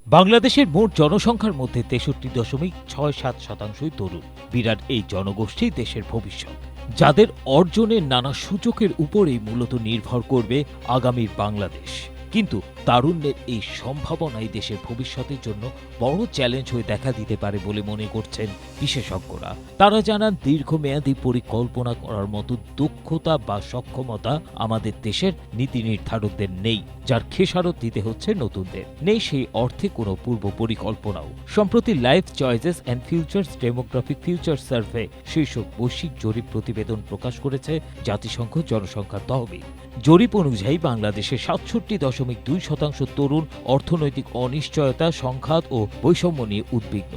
বাংলাদেশের মোট জনসংখ্যার মধ্যে 63.67% তরুণ। বিরাট এই জনগোষ্ঠী দেশের ভবিষ্যৎ, যাদের অর্জনের নানা সূচকের উপরেই মূলত নির্ভর করবে আগামীর বাংলাদেশ। কিন্তু তারুণ্যের এই সম্ভাবনাই দেশের ভবিষ্যতের জন্য বড় চ্যালেঞ্জ হয়ে দেখা দিতে পারে বলে মনে করছেন বিশেষজ্ঞরা। তারা জানান, দীর্ঘমেয়াদী পরিকল্পনা করার মতো দক্ষতা বা সক্ষমতা আমাদের দেশের নীতি নির্ধারকদের নেই, যার খেসারত দিতে হচ্ছে নতুনদের। নেই সেই অর্থে কোনো পূর্ব পরিকল্পনাও। সম্প্রতি life choices and futures demographic future survey শীর্ষক বৈশ্বিক জরিপ প্রতিবেদন প্রকাশ করেছে জাতিসংঘ জনসংখ্যা তহবিল। জরিপ অনুযায়ী বাংলাদেশের 67.2% তরুণ অর্থনৈতিক অনিশ্চয়তা, সংঘাত ও বৈষম্য নিয়ে উদ্বিগ্ন।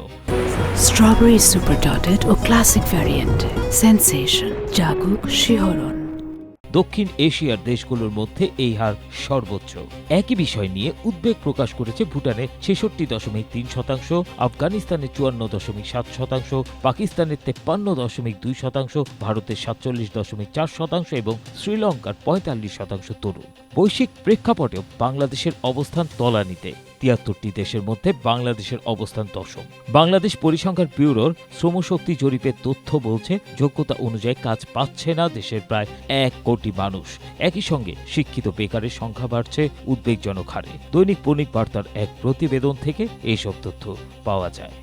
স্ট্রবেরি সুপার ডটেড ও ক্লাসিক ভ্যারিয়েন্ট সেন্সেশন জাগুক শিহরণ। দক্ষিণ এশিয়ার দেশগুলোর মধ্যে এই হার সর্বোচ্চ। একই বিষয় নিয়ে উদ্বেগ প্রকাশ করেছে ভুটানের 66.3%, আফগানিস্তানের 54.7%, পাকিস্তানের 53.2%, ভারতের 47.4% এবং শ্রীলঙ্কার 45% তরুণ। বৈশ্বিক প্রেক্ষাপটে বাংলাদেশের অবস্থান তলানিতে। 73টি দেশের মধ্যে বাংলাদেশের অবস্থান দশম। বাংলাদেশ পরিসংখ্যান ব্যুরোর শ্রমশক্তি জরিপের তথ্য বলছে, যোগ্যতা অনুযায়ী কাজ পাচ্ছে না দেশের প্রায় 1 কোটি মানুষ। একই সঙ্গে শিক্ষিত বেকারের সংখ্যা বাড়ছে উদ্বেগজনক হারে। দৈনিক বণিক বার্তার এক প্রতিবেদন থেকে এসব তথ্য পাওয়া যায়।